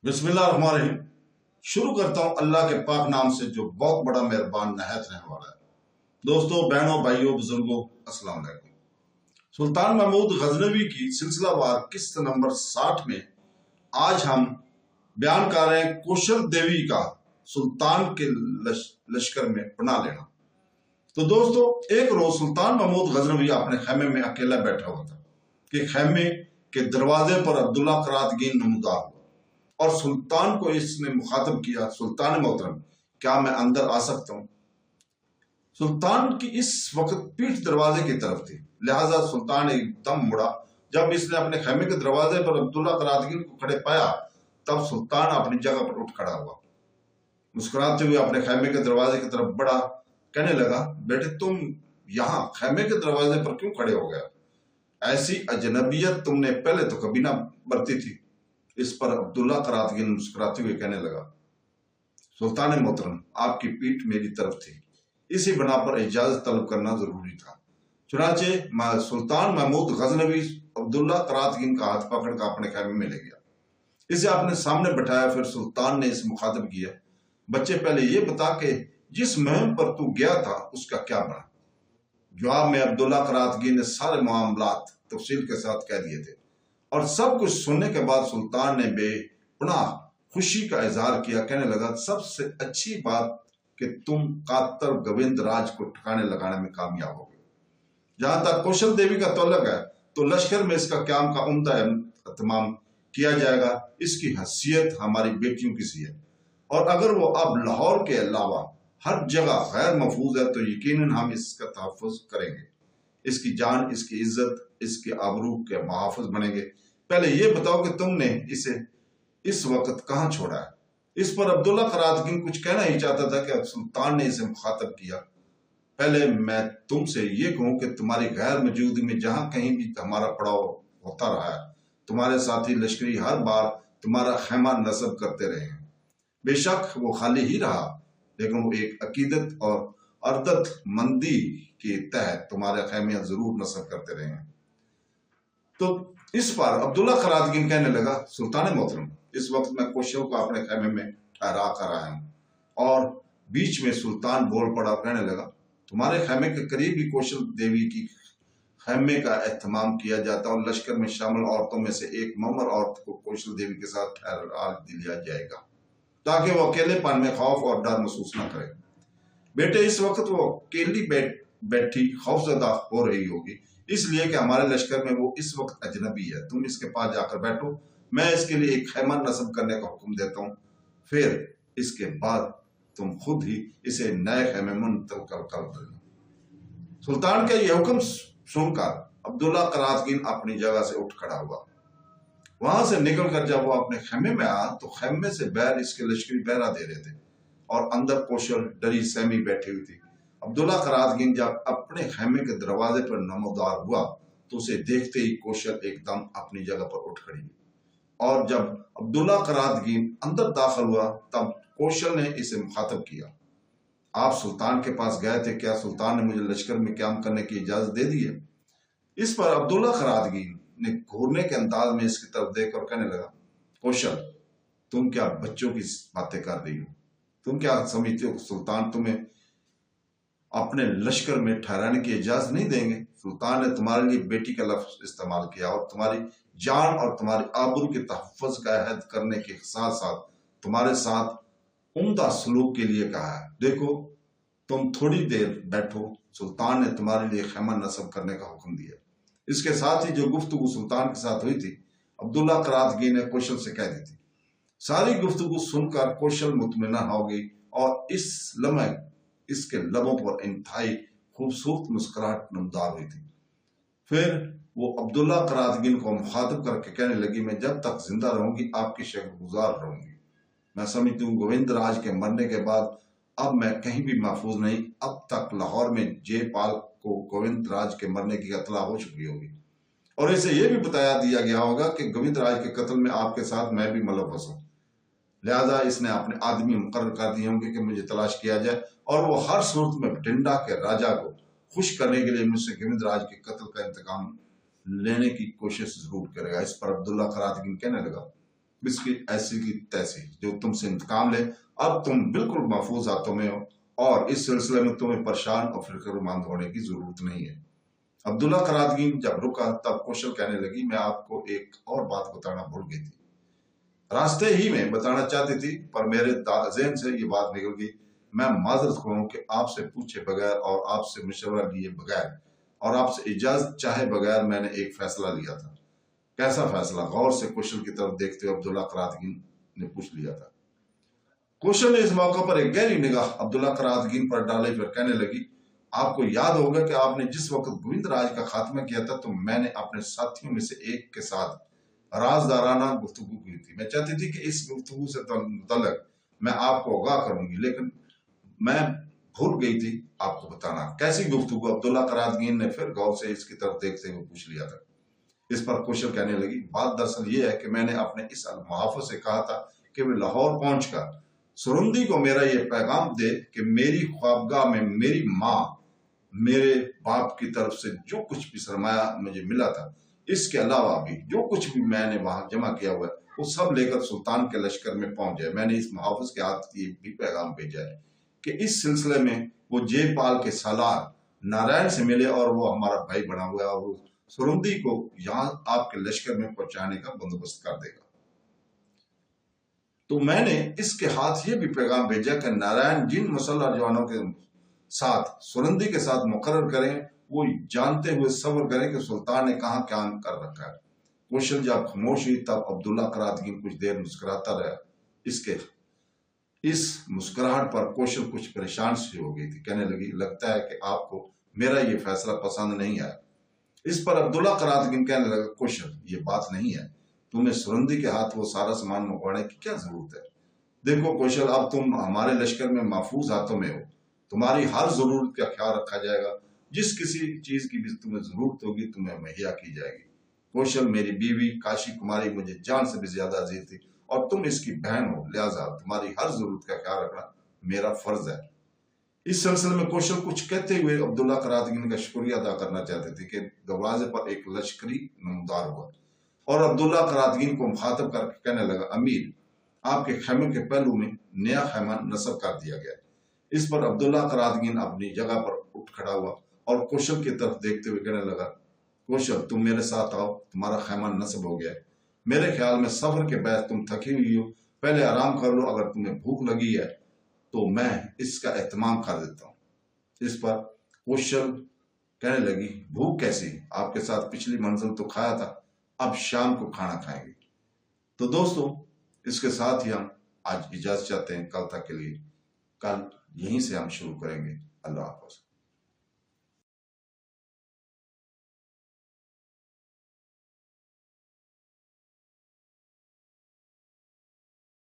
बिस्मिल्लाहिर्रहमानिर्रहीम। शुरू करता हूँ अल्लाह के पाक नाम से जो बहुत बड़ा मेहरबान नहायत रहने वाला है। दोस्तों, बहनों, भाइयों, बुजुर्गों, अस्सलाम वालेकुम। सुल्तान महमूद गजनवी की सिलसिलावार किस्त नंबर 60 में आज हम बयान कर रहे हैं कौशल देवी का सुल्तान के लश्कर में पनाह लेना। तो दोस्तों, एक रोज सुल्तान महमूद गजनवी अपने खेमे में अकेला बैठा हुआ था कि खेमे के दरवाजे पर अब्दुल्ला करातगीन नमूदार हुआ और सुल्तान को इसने मुखातब किया, सुल्तान मोहतरम, क्या मैं अंदर आ सकता हूँ? सुल्तान की इस वक्त पीठ दरवाजे की तरफ थी, लिहाजा सुल्तान एकदम मुड़ा। जब इसने अपने खेमे के दरवाजे पर अब्दुल्ला करातगीन को खड़े पाया, तब सुल्तान अपनी जगह पर उठ खड़ा हुआ, मुस्कुराते हुए अपने खेमे के दरवाजे की तरफ बढ़ा, कहने लगा, बेटे तुम यहाँ खेमे के दरवाजे पर क्यों खड़े हो गए? ऐसी अजनबियत तुमने पहले तो कभी ना बरती थी। इस पर अब्दुल्ला करातगीन मुस्कुराते हुए कहने लगा, सुल्तान मोहतरम, आपकी पीठ मेरी तरफ थी, इसी बना पर इजाजत तलब करना जरूरी था। चुनाचे सुल्तान महमूद गजनवी अब्दुल्ला करातगीन का हाथ पकड़ कर अपने खेमे में ले गया, इसे अपने सामने बैठाया। फिर सुल्तान ने इसे मुखातब किया, बच्चे पहले ये बता कि जिस मुहिम पर तू गया था उसका क्या बना? जवाब में अब्दुल्ला करातगीन ने सारे मामलात तफसील के साथ कह दिए थे और सब कुछ सुनने के बाद सुल्तान ने बेपनाह खुशी का इजहार किया, कहने लगा, सबसे अच्छी बात कि तुम कातर गोविंद राज को ठिकाने लगाने में कामयाब हो गए। जहां तक कौशल देवी का तल्लुक है तो लश्कर में इसका क्याम का उम्दा एहतमाम किया जाएगा। इसकी हैसियत हमारी बेटियों की सी है और अगर वो अब लाहौर के अलावा हर जगह गैर महफूज है तो यकीनन हम इसका तहफ़्फ़ुज़ करेंगे। इसकी जान, इसकी इज्जत, इसके आबरू के मुहाफ़िज़ बनेंगे। पहले ये बताओ कि तुमने इसे इस वक्त कहाँ छोड़ा है? इस पर अब्दुल्ला करातगीन कुछ कहना ही चाहता था कि सुल्तान ने इसे मुखातब किया, पहले मैं तुमसे ये कहूँ कि तुम्हारी गैर मौजूदगी में जहां कहीं भी हमारा पड़ाव होता रहा है, तुम्हारे साथी लश्करी हर बार तुम्हारा खैमा नस्ब करते रहे हैं। बेशक वो खाली ही रहा, लेकिन वो एक अकीदत और अर्दत मंदी के तहत तुम्हारे खैमे जरूर नस्ब करते रहे हैं। तो इस पर अब्दुल्ला करातगीन कहने लगा, सुल्तान मोहतरम, इस वक्त मैं कौशल को अपने खैमे में ठहरा कर आया हूँ। और बीच में सुल्तान बोल पड़ा, कहने लगा, तुम्हारे खैमे के करीब ही कौशल देवी की खैमे का एहतमाम किया जाता और लश्कर में शामिल औरतों में से एक ममर औरत को कौशल देवी के साथ ठहरा दिया जाएगा ताकि वो अकेलेपन में खौफ और डर महसूस न करे। बेटे, इस वक्त वो अकेली बैठी खौफजदा हो रही होगी, इसलिए कि हमारे लश्कर में वो इस वक्त अजनबी है। तुम इसके पास जाकर बैठो, मैं इसके लिए एक खैमा नस्ब करने का हुक्म देता हूँ, फिर इसके बाद तुम खुद ही इसे नए खैमे मुंतकिल कर देना। सुल्तान का यह हुक्म सुनकर अब्दुल्ला करातगीन अपनी जगह से उठ खड़ा हुआ। वहां से निकलकर जब वो अपने खैमे में आया तो खैमे से बाहर इसके लश्करी पहरा दे रहे थे और अंदर कौशल डरी सहमी बैठी हुई थी। अब्दुल्ला करातगीन जब अपने खैमे के दरवाजे पर नमोदार हुआ तो उसे देखते ही कौशल एकदम अपनी जगह पर उठ खड़ी हुई और जब अब्दुल्ला करातगीन अंदर दाखिल हुआ तब कौशल ने इसे मुखातब किया, आप सुल्तान के पास गए थे, क्या सुल्तान ने मुझे लश्कर में क्याम करने की इजाजत दे दी है? इस पर अब्दुल्ला करातगीन ने घूरने के अंदाज में इसकी तरफ देखकर कहने लगा, कौशल, तुम क्या बच्चों की बातें कर रही हो? तुम क्या समझते हो सुल्तान तुम्हें अपने लश्कर में ठहराने की इजाजत नहीं देंगे? सुल्तान ने तुम्हारे लिए बेटी का लफ्ज इस्तेमाल किया और तुम्हारी जान और तुम्हारी आबरू के तहफ़्फ़ुज़ का अहद करने के साथ साथ तुम्हारे साथ उम्दा सलूक के लिए कहा है। देखो, तुम थोड़ी देर बैठो, सुल्तान ने तुम्हारे लिए खैमा नस्ब करने का हुक्म दिया। इसके साथ ही जो गुफ्तगू सुल्तान के साथ हुई थी अब्दुल्ला करातगीन ने कौशल से कह दी थी। सारी गुफ्तगू सुनकर कौशल मुतमइना हो गई और इस लम्हे इसके लबों पर इंतहाई खूबसूरत मुस्कुराहट नमदार हुई थी। फिर वो अब्दुल्ला करातगीन को मुखातब करके कहने लगी, मैं जब तक जिंदा रहूंगी आपकी शुक्रगुजार रहूंगी। मैं समझती हूँ गोविंद राज के मरने के बाद अब मैं कहीं भी महफूज नहीं। अब तक लाहौर में जयपाल को गोविंद राज के मरने की इत्तला हो चुकी होगी और इसे यह भी बताया दिया गया होगा कि गोविंद राज के कत्ल में आपके साथ मैं भी मुलव्वस हूँ। लिहाजा इसने अपने आदमी मुकर्रर कर दिए होंगे कि मुझे तलाश किया जाए और वो हर सूरत में बठिंडा के राजा को खुश करने के लिए मुझसे गोविंद राज के कत्ल का इंतकाम लेने की कोशिश जरूर करेगा। इस पर अब्दुल्ला करातगीन कहने लगा, اس کی ایسی کی تیسی جو تم سے انتقام لے۔ اب تم بالکل محفوظ ہاتھوں میں ہو اور اس سلسلے میں تمہیں پریشان اور فکر مند ہونے کی ضرورت نہیں ہے۔ عبداللہ قرادگین جب رکا تب کوشل کہنے لگی، میں آپ کو ایک اور بات بتانا بھول گئی تھی، راستے ہی میں بتانا چاہتی تھی پر میرے ذہن سے یہ بات نکل گئی۔ میں معذرت کروں کہ آپ سے پوچھے بغیر اور آپ سے مشورہ لیے بغیر اور آپ سے اجازت چاہے بغیر میں نے ایک فیصلہ لیا تھا۔ کیسا فیصلہ؟ غور سے کوشل کی طرف دیکھتے ہوئے عبداللہ قرادگین نے پوچھ لیا تھا۔ کوشل نے اس موقع پر ایک گہری نگاہ عبداللہ قرادگین پر ڈالی، پھر کہنے لگی، آپ کو یاد ہوگا کہ آپ نے جس وقت گووند راج کا خاتمہ کیا تھا تو میں نے اپنے ساتھیوں میں سے ایک کے ساتھ رازدارانہ گفتگو کی تھی۔ میں چاہتی تھی کہ اس گفتگو سے متعلق میں آپ کو آگاہ کروں گی، لیکن میں بھول گئی تھی آپ کو بتانا۔ کیسی گفتگو؟ عبداللہ قرادگین نے پھر غور سے اس کی طرف دیکھتے ہوئے پوچھ لیا تھا۔ اس پر کوشل کہنے لگی، بات دراصل یہ ہے کہ میں نے اپنے اس محافظ سے کہا تھا کہ وہ لاہور پہنچ کر سرندی کو میرا یہ پیغام دے کہ میری خوابگاہ میں میری ماں میرے باپ کی طرف سے جو کچھ بھی سرمایہ مجھے ملا تھا، اس کے علاوہ بھی جو کچھ بھی میں نے وہاں جمع کیا ہوا ہے وہ سب لے کر سلطان کے لشکر میں پہنچ جائے۔ میں نے اس محافظ کے ہاتھ یہ بھی پیغام بھیجا ہے کہ اس سلسلے میں وہ جے پال کے سالار نارائن سے ملے اور وہ ہمارا بھائی بنا ہوا ہے اور وہ سرندی کو یہاں آپ کے لشکر میں پہنچانے کا بندوبست کر دے گا۔ تو میں نے اس کے ہاتھ یہ بھی پیغام بھیجا کہ نارائن جن مسلح جوانوں کے ساتھ سرندی کے ساتھ مقرر کریں وہ جانتے ہوئے صبر کریں کہ سلطان نے کہاں کیا کر رکھا ہے۔ کوشل جب خاموش ہوئی تب عبداللہ قرادگین کچھ دیر مسکراتا رہا۔ اس مسکراہٹ پر کوشل کچھ پریشان سی ہو گئی تھی، کہنے لگی، لگتا ہے کہ آپ کو میرا یہ فیصلہ پسند نہیں آیا۔ اس پر عبداللہ قرادگین کہنے لگا، کوشل یہ بات نہیں ہے، تمہیں سرندی کے ہاتھ وہ سارا سامان منگوانے کی کیا ضرورت ہے؟ دیکھو کوشل، اب تم ہمارے لشکر میں محفوظ ہاتھوں میں ہو، تمہاری ہر ضرورت کا خیال رکھا جائے گا، جس کسی چیز کی بھی تمہیں ضرورت ہوگی تمہیں مہیا کی جائے گی۔ کوشل میری بیوی کاشی کماری مجھے جان سے بھی زیادہ عزیز تھی اور تم اس کی بہن ہو، لہٰذا تمہاری ہر ضرورت کا خیال رکھنا میرا فرض ہے۔ اس سلسلے میں کوشل کچھ کہتے ہوئے عبداللہ قرادگین کا شکریہ ادا کرنا چاہتے تھے کہ دروازے پر ایک لشکری نمودار ہوا اور عبداللہ قرادگین کو مخاطب کر کے کہنے لگا، امیر، آپ کے خیمے کے پہلو میں نیا خیمہ نصب کر دیا گیا۔ اس پر عبداللہ قرادگین اپنی جگہ پر اٹھ کھڑا ہوا اور کوشل کی طرف دیکھتے ہوئے کہنے لگا، کوشل تم میرے ساتھ آؤ، تمہارا خیمہ نصب ہو گیا ہے۔ میرے خیال میں سفر کے بعد تم تھکی ہوئی ہو، پہلے آرام کر لو، اگر تمہیں بھوک لگی ہے تو میں اس کا اہتمام کر دیتا ہوں۔ اس پر کوشل کہنے لگی، بھوک کیسی؟ آپ کے ساتھ پچھلی منزل تو کھایا تھا، اب شام کو کھانا کھائیں گے۔ تو دوستو، اس کے ساتھ ہی ہم آج اجازت چاہتے ہیں کل تک کے لیے۔ کل یہیں سے ہم شروع کریں گے۔ اللہ حافظ۔